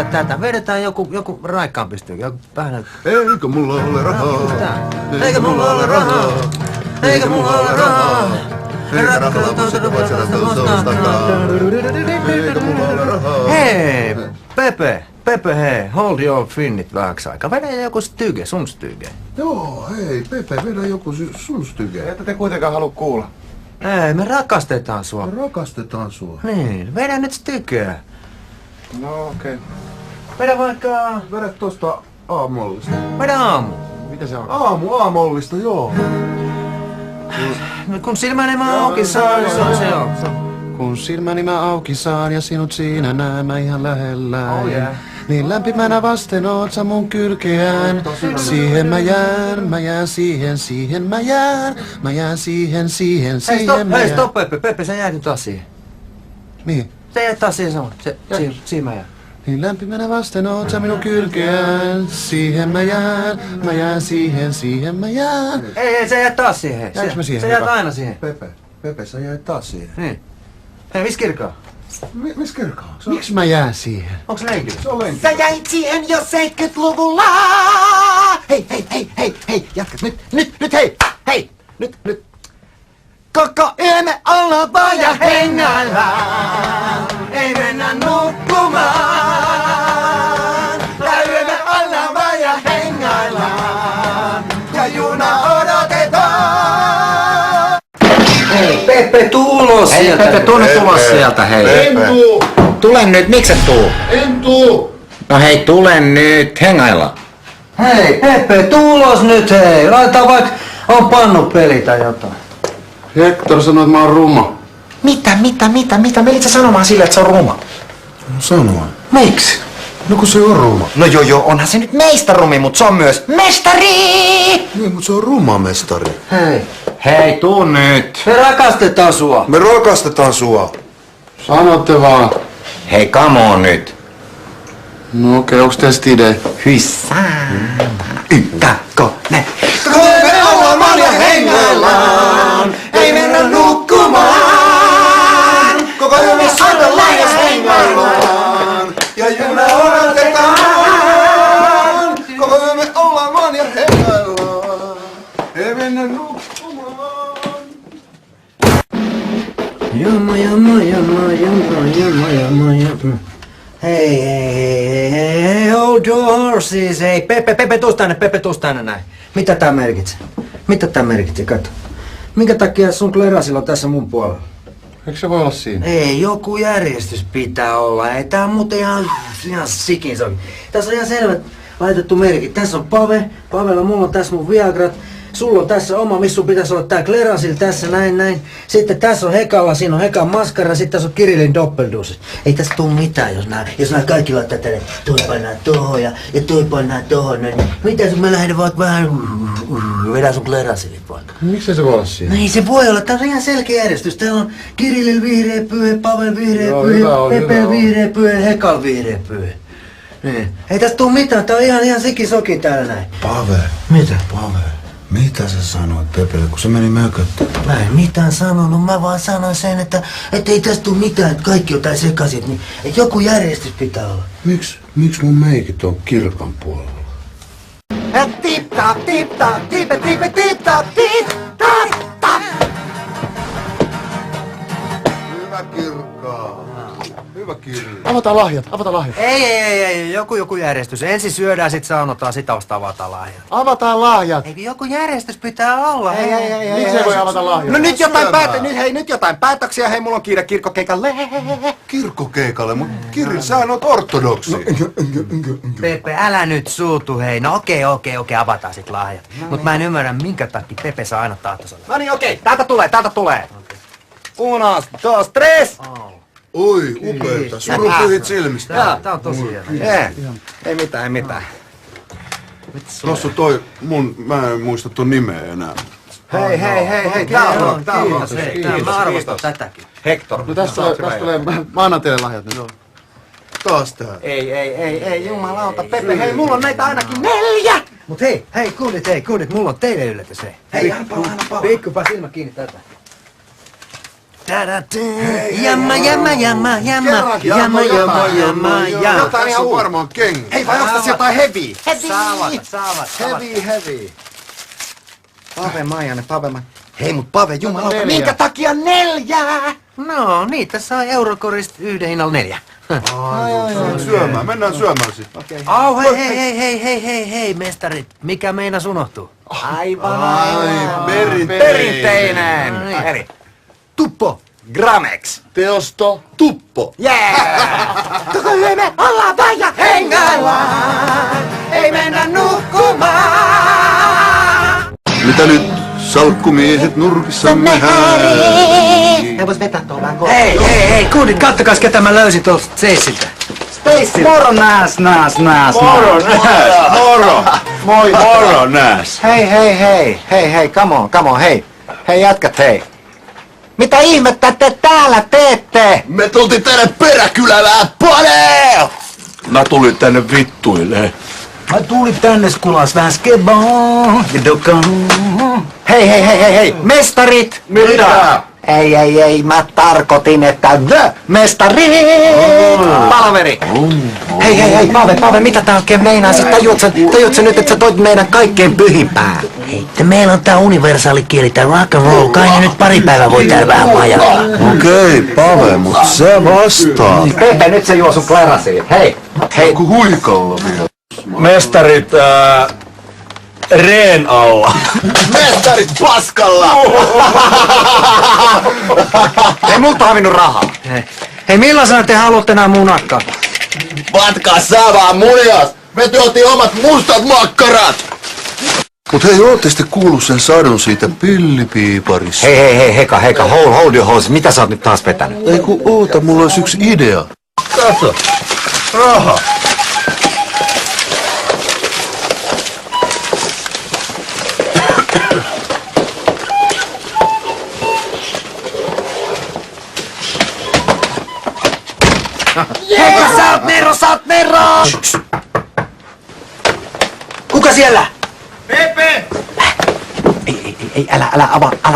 tätä. Vedetään joku raikkaampi styke, joku vähän... Eikö mulla ole rahaa? Eikö mulla ole rahaa? Eikö mulla ole rahaa? Hei, Pepe, hei, hold your finnit vähäksi aikaa. Vedä joku styke, sun styke. Joo, hei, Pepe, vedä joku sun styke. Ette te kuitenkaan halua kuulla. Ei, me rakastetaan sua. Me rakastetaan sua. Niin, vedä nyt stykeä. No okei. Vedä vaikka... Vedä tosta aamollista. Vedä aamu. Mitä se on? Aamollista, joo. Kun silmäni mä auki saan, se on. Kun silmäni mä auki saan ja sinut siinä näen mä ihan lähellä. Oh yeah. Niin lämpimänä vasten oot sä mun kylkeään. Siihen mä jään siihen mä jään. Mä jään siihen mä Hei, jään. stop, Pepe, sä jäät nyt taas siihen. Mihin? Sä jäät taas siihen samaan. Siinä mä jään. Niin lämpimänä vasten oot sä minun kylkeään. Siihen mä jään siihen mä jään. Ei, sä jäät taas siihen. Jääks mä siihen? Sä jäät aina siihen. Pepe, sä jäit taas siihen. Niin. Hei, missä kirkkaa? Missä kirkkaa? Miksi mä jään siihen? Onks lenkillä? Se on lenkki. Sä jäit siihen jo 70-luvulla! Hei, jatkat nyt, hei! Nyt. Koko yö me ollaan vaan ja hengaillaan, ei mennä nukkumaan. Ja yö me ollaan vaan ja hengaillaan, ja juna odotetaan. Hei, Pepe, tuu ulos sieltä. Pepe, tuu nyt ulos sieltä, hei. En tuu! Tule nyt, miksi et tuu? En tuu! No hei, tule nyt, hengailla. Hei, Pepe, tuu ulos nyt, hei. Laitetaan vaikka, on pannupeli tai jotain. Hector sanoi, että mä oon ruma. Mitä? Melit sä sanomaan sille, että se on ruma? Sanoa. Miksi? No kun se on ruma. No joo, onhan se nyt meistä rumi, mut se on myös mestari! Niin, mutta se on rumamestari. Hei, Hei, tuu nyt. me rakastetaan sua. Me rakastetaan sua. Sanotte vaan. Hei, come on nyt. No okei, onks teistä idea? Hyssään. Ykkönen. Me ollaan vaan ja hengaillaan, ei mennä nukkumaan. Koko yö me soitellaan ja hengaillaan, ja juna odotetaan. Koko yö me ollaan vaan ja hengaillaan, ei mennä nukkumaan. Jamma. Hei, hold your horses, hei. Pepe, tuus tänne näin. Mitä tää merkitsee? Katso. Minkä takia sun klerasilla on tässä mun puolella? Eikö se voi olla siinä? Ei, joku järjestys pitää olla. Ei, tää on muuten ihan sikin sovi. Tässä on ihan selvät laitettu merkit. Tässä on Pavella, mulla on tässä mun Viagrat. Sulla on tässä oma, missä sun pitäisi olla tää Klerasil tässä näin. Sitten tässä on Hekalla, siinä on Hekan maskara, sitten tässä on Kirillin doppelduusis. Ei tässä tuu mitään, jos nää kaikki laittaa tänne, toi painaa tohon ja toi painaa tohon. Niin mitä sun mä lähden vaikka vähän vedän sun Klerasilit vaikka. Miksi se voi olla siinä? No ei se voi olla, tää on ihan selkeä järjestys. Täällä on Kirillil vihreä pyhe, Pavel vihreä Joo, pyhe, hyvä on, Pepe hyvä on. vihreä pyhe, Hekal vihreä pyhe. Niin. Ei tästä tuu mitään, tää on ihan sikisoki täällä näin. Pave. Mitä? Pave. Mitä sä sanoit Pepelle, kun se meni mököttämään? Mä en mitään sanonut, mä vaan sanoin sen, että ei tästä tuu mitään, että kaikki jotain sekaisin, niin että joku järjestys pitää olla. Miks mun meikit on kirkan puolella? Tip-tap. Hyvä kirkkaa. Hyvä kirja. Avataan lahjat. Ei, joku järjestys. Ensin syödään, sit saunotaan, sit vasta avataan lahjat. Avataan lahjat. Ei, joku järjestys pitää olla. Miksi ei voi avata lahjat? No nyt jotain päätöksiä. Hei, mulla on kiire kirkkokeikalle. Kirkkokeikalle, mut Kiri, sä oot ortodoksi. Pepe, älä nyt suutu, hei. No okei, avataan sit lahjat. Mut mä en ymmärrä, minkä takia Pepe saa aina tahtonsa. No niin, okei. Täältä tulee. Unos, dos, tres. Oi, upeeta. Surun pyhit silmistä. Tää on tosi hieno. Ei mitään. Tossa on toi mä en muista ton nimeä enää. Hei, tää on. Kiitos, hei. Mä arvostan tätäkin. Hector. No tästä tulee, mä annan teille lahjat nyt. Taas tää. Ei, jumalauta, Pepe, hei, mulla on näitä ainakin 4! Mut hei, kuulit, mulla on teille yllätys, hei. Pikkupa silmä kiinni tätä. Jamma, jamma, jamma, jamma, jamma, jamma, jamma, jamma. Tässä on varmaan kenkä. Hei, vai onko tässä jotain heavy? Saavat. Heavy. Pave Maijanen, Hei, mut Pave, jumalauta, minkä takia 4? No, niitä saa Eurokorista yhden hinnalla 4. Syömään, mennään syömään sitten. Au, hei, mestarit. Mikä meinas unohtuu? Aivan. Perinteinen. Eli Tuppo Gramex. Teosto Tuppo. Koko yö me ollaan vaan ja hengaillaan. Ei mennä nukkumaan. Mitä nyt, salkkumiehet nurkissamme häärii? He vois vetää tuolla vähän Hei, kuulit, kattokas ketä mä löysin tuolta Staceilta. Stacy. Moro nääs. Moro nääs. Hei, come on, hei. Hei, jätkät, hei. Mitä ihmettä te täällä teette? Me tultiin tänne peräkylälään paneel! Mä tulin tänne vittuille. Mä tulin tänne skulas vähän skebaa ja dokaan. Hei, mestarit! Mitä? Ei, mä tarkoitin, että the mestarit! Palaveri! Hei, Pave, mitä tää oikein meinaa? Tajuut sä nyt, että sä toit meidän kaikkein pyhimpää? Hei, meillä on tää universaali kieli, tää rock and roll. Kai ne nyt pari päivää voi täällä vähän majalla. Okei, Pave, mut sä vastaat. Pepe, nyt se juo sun klärasiin. Hei. Joku huikalla vielä. Mestarit reen alla. Mestarit paskalla! Ei multa havinnut rahaa. Hei, millaisena te haluatte nää munakkaa? Vatkaa sä vaan munjas! Me tuotiin omat mustat makkarat! Mut hei, ootte sitten kuullut sen sadun siitä pillipiiparista? Hei, Heka, hold your horse. Mitä sä oot nyt taas vetänyt? Ei kun oota, mulla olisi yksi idea. Kato, raha. Hei, sä oot Nero! Kuka siellä? Ei, älä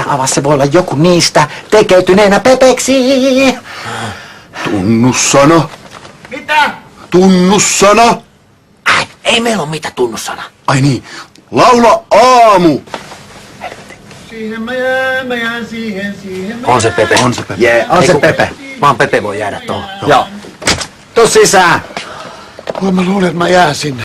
avaa, se voi olla joku niistä tekeytyneenä Pepeksi. Tunnussana. Mitä? Tunnussana. Ei meillä oo mitään tunnussana. Ai niin, laula aamu. On se Pepe. On se Pepe. Vaan Pepe voi jäädä tuohon. Joo. Tuu sisään. Mä luulen, että mä jään sinne.